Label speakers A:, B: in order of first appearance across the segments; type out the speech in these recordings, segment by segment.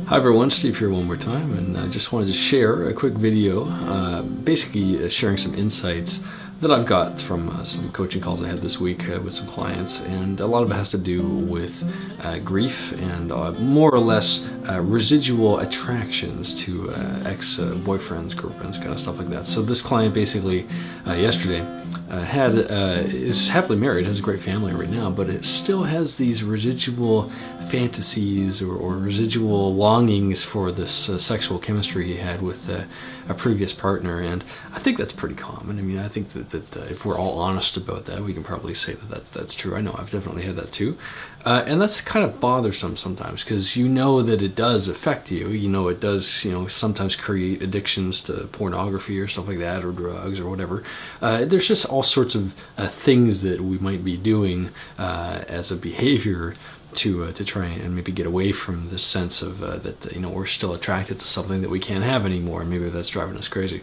A: Hi everyone, Steve here one more time, and I just wanted to share a quick video, basically sharing some insights that I've got from some coaching calls I had this week with some clients, and a lot of it has to do with grief and more or less residual attractions to ex-boyfriends, girlfriends, kind of stuff like that. So this client basically yesterday is happily married, has a great family right now, but it still has these residual fantasies or residual longings for this sexual chemistry he had with a previous partner, and I think that's pretty common. I mean, I think that if we're all honest about that, we can probably say that that's true. I know I've definitely had that too, and that's kind of bothersome sometimes because you know that it does affect you. You know it does. Sometimes create addictions to pornography or stuff like that, or drugs or whatever. There's just all sorts of things that we might be doing as a behavior to try and maybe get away from this sense of that we're still attracted to something that we can't have anymore, and maybe that's driving us crazy.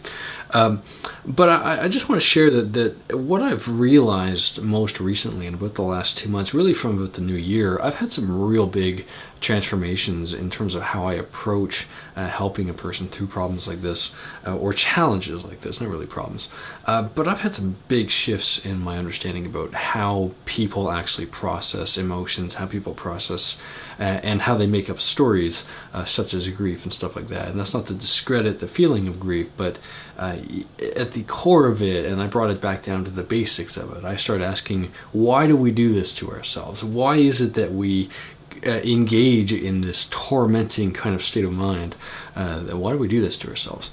A: But I just want to share that what I've realized most recently and about the last 2 months, really from about the new year, I've had some real big transformations in terms of how I approach helping a person through problems like this, or challenges like this, not really problems. But I've had some big shifts in my understanding about how people actually process emotions, how people process and how they make up stories such as grief and stuff like that. And that's not to discredit the feeling of grief, but at the core of it, and I brought it back down to the basics of it, I started asking, why do we do this to ourselves? Why is it that we engage in this tormenting kind of state of mind? Why do we do this to ourselves?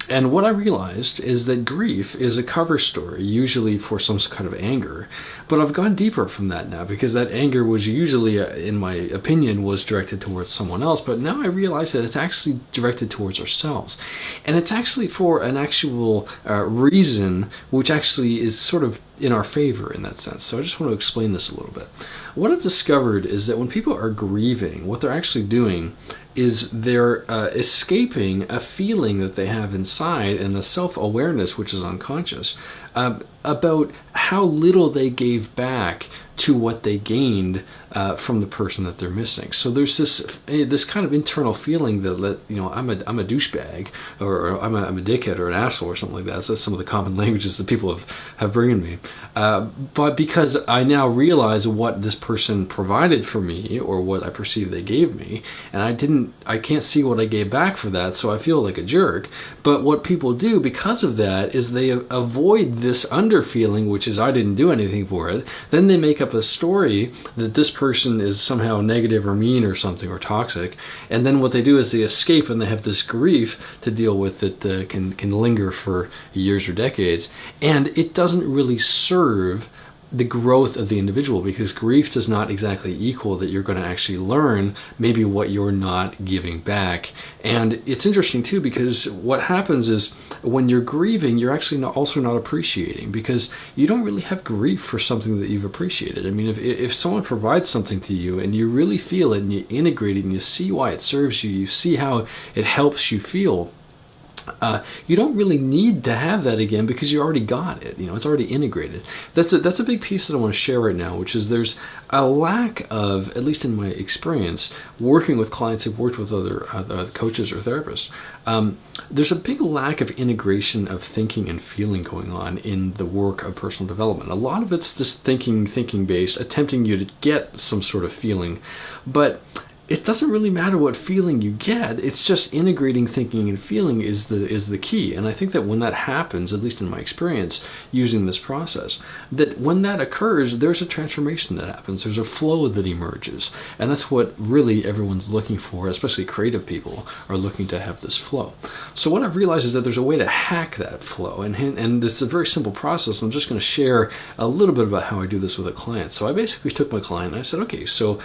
A: And what I realized is that grief is a cover story, usually for some kind of anger. But I've gone deeper from that now, because that anger was usually, in my opinion, was directed towards someone else. But now I realize that it's actually directed towards ourselves. And it's actually for an actual reason, which actually is sort of in our favor in that sense. So I just want to explain this a little bit. What I've discovered is that when people are grieving, what they're actually doing is they're escaping a feeling that they have inside, and the self-awareness, which is unconscious, about how little they gave back to what they gained from the person that they're missing. So there's this kind of internal feeling that I'm a douchebag, or I'm a dickhead, or an asshole, or something like that. So that's some of the common languages that people have bringing me. But because I now realize what this person provided for me, or what I perceive they gave me, and I can't see what I gave back for that, so I feel like a jerk. But what people do because of that is they avoid this under feeling, which is I didn't do anything for it. Then they make up a story that this person is somehow negative or mean or something, or toxic, and then what they do is they escape, and they have this grief to deal with that can linger for years or decades, and it doesn't really serve the growth of the individual, because grief does not exactly equal that you're going to actually learn maybe what you're not giving back. And it's interesting too, because what happens is when you're grieving, you're actually also not appreciating, because you don't really have grief for something that you've appreciated. I mean, if someone provides something to you and you really feel it and you integrate it and you see why it serves you, you see how it helps you feel, you don't really need to have that again, because you already got it. It's already integrated. That's a big piece that I want to share right now, which is there's a lack of, at least in my experience, working with clients who've worked with other coaches or therapists. There's a big lack of integration of thinking and feeling going on in the work of personal development. A lot of it's just thinking based, attempting you to get some sort of feeling, but it doesn't really matter what feeling you get. It's just integrating thinking and feeling is the key. And I think that when that happens, at least in my experience using this process, that when that occurs, there's a transformation that happens. There's a flow that emerges. And that's what really everyone's looking for, especially creative people are looking to have this flow. So what I've realized is that there's a way to hack that flow. And this is a very simple process. I'm just going to share a little bit about how I do this with a client. So I basically took my client and I said, okay, so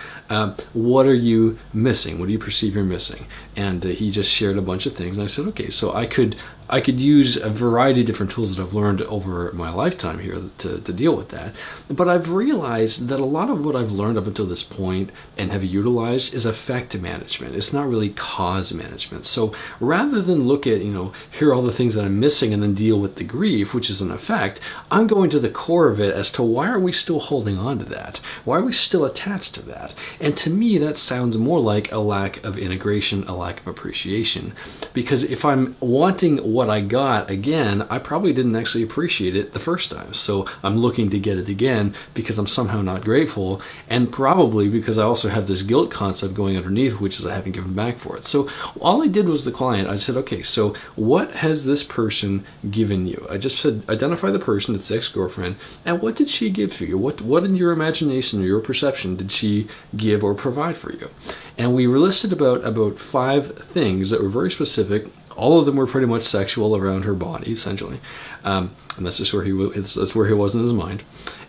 A: what are you missing? What do you perceive you're missing? And he just shared a bunch of things, and I said, okay, so I could I could use a variety of different tools that I've learned over my lifetime here to deal with that. But I've realized that a lot of what I've learned up until this point and have utilized is effect management. It's not really cause management. So rather than look at, here are all the things that I'm missing and then deal with the grief, which is an effect, I'm going to the core of it as to why are we still holding on to that? Why are we still attached to that? And to me, that sounds more like a lack of integration, a lack of appreciation. Because if I'm wanting what I got again, I probably didn't actually appreciate it the first time. So I'm looking to get it again because I'm somehow not grateful, and probably because I also have this guilt concept going underneath, which is I haven't given back for it. So all I did was the client, I said, okay, so what has this person given you? I just said, identify the person, it's the ex-girlfriend, and what did she give for you? What in your imagination or your perception did she give or provide for you? And we listed about 5 things that were very specific. All of them were pretty much sexual around her body, essentially, and that's just where he was in his mind.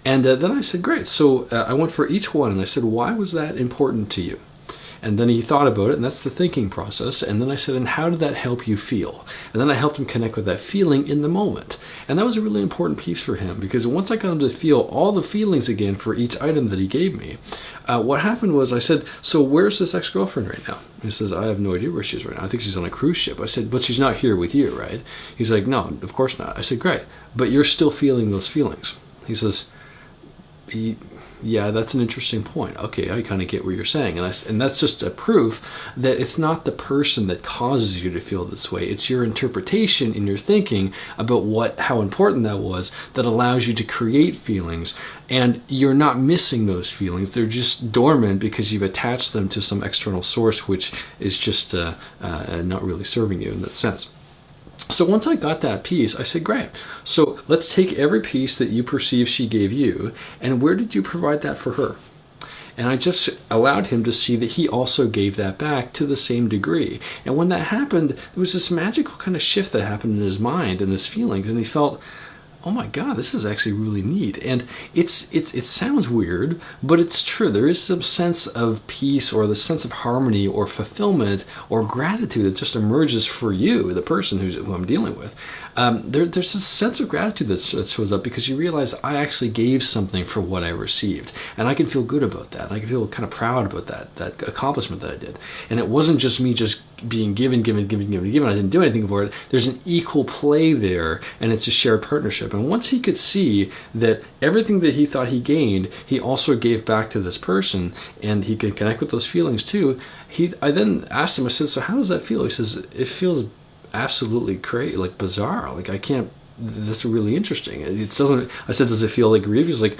A: And then I said, great. So I went for each one, and I said, why was that important to you? And then he thought about it, and that's the thinking process. And then I said, and how did that help you feel? And then I helped him connect with that feeling in the moment. And that was a really important piece for him, because once I got him to feel all the feelings again for each item that he gave me, what happened was I said, so where's this ex-girlfriend right now? He says, I have no idea where she is right now. I think she's on a cruise ship. I said, but she's not here with you, right? He's like, no, of course not. I said, great, but you're still feeling those feelings. He says, yeah, that's an interesting point. Okay, I kind of get what you're saying. And that's just a proof that it's not the person that causes you to feel this way. It's your interpretation in your thinking about how important that was that allows you to create feelings. And you're not missing those feelings. They're just dormant because you've attached them to some external source, which is just not really serving you in that sense. So once I got that piece, I said, great. So let's take every piece that you perceive she gave you, and where did you provide that for her? And I just allowed him to see that he also gave that back to the same degree. And when that happened, there was this magical kind of shift that happened in his mind and his feelings, and he felt, oh my God, this is actually really neat. And it sounds weird, but it's true. There is some sense of peace or the sense of harmony or fulfillment or gratitude that just emerges for you, the person who I'm dealing with. There's a sense of gratitude that shows up because you realize I actually gave something for what I received. And I can feel good about that. And I can feel kind of proud about that accomplishment that I did. And it wasn't just me just being given. I didn't do anything for it. There's an equal play there, and it's a shared partnership. And once he could see that everything that he thought he gained, he also gave back to this person, and he could connect with those feelings too, I then asked him, I said, so how does that feel? He says, it feels absolutely crazy, like bizarre. Like I can't, that's really interesting. It doesn't, I said, does it feel like grief? He's like,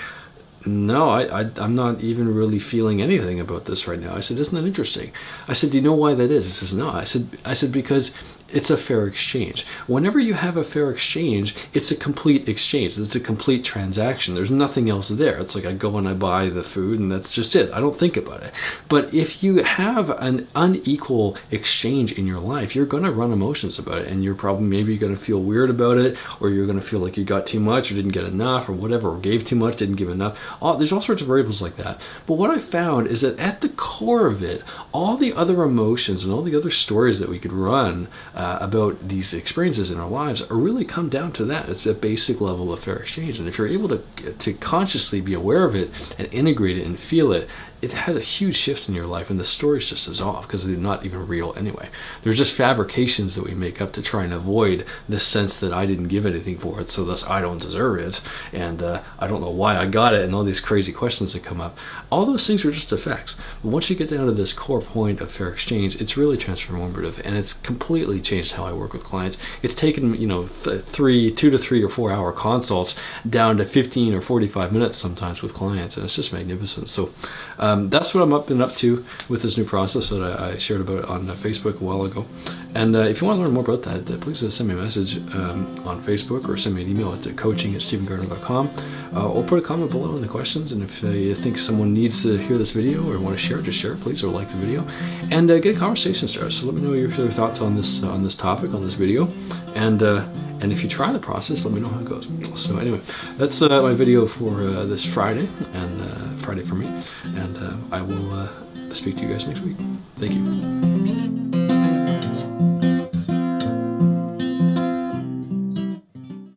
A: no, I'm not even really feeling anything about this right now. I said, isn't that interesting? I said, do you know why that is? He says, no. I said, because it's a fair exchange. Whenever you have a fair exchange, it's a complete exchange. It's a complete transaction. There's nothing else there. It's like I go and I buy the food and that's just it. I don't think about it. But if you have an unequal exchange in your life, you're going to run emotions about it, and you're probably maybe going to feel weird about it, or you're going to feel like you got too much or didn't get enough or whatever, or gave too much, didn't give enough. There's all sorts of variables like that. But what I found is that at the core of it, all the other emotions and all the other stories that we could run about these experiences in our lives are really come down to that. It's a basic level of fair exchange. And if you're able to consciously be aware of it and integrate it and feel it, it has a huge shift in your life, and the stories just dissolve because they're not even real anyway. They're just fabrications that we make up to try and avoid this sense that I didn't give anything for it, so thus I don't deserve it, and I don't know why I got it, and all these crazy questions that come up. All those things are just effects. But once you get down to this core point of fair exchange, it's really transformative, and it's completely changed how I work with clients. It's taken 2 to 3 or 4 hour consults down to 15 or 45 minutes sometimes with clients, and it's just magnificent. So that's what I've been up to with this new process that I shared about on Facebook a while ago. And if you want to learn more about that, please send me a message on Facebook, or send me an email at coaching@stephengarner.com, or put a comment below in the questions. And if you think someone needs to hear this video or want to share it, just share it, please, or like the video, and get a conversation started. So let me know your thoughts on this topic, on this video, and if you try the process, let me know how it goes. So anyway, that's my video for this Friday, and Friday for me. And I will speak to you guys next week. Thank you.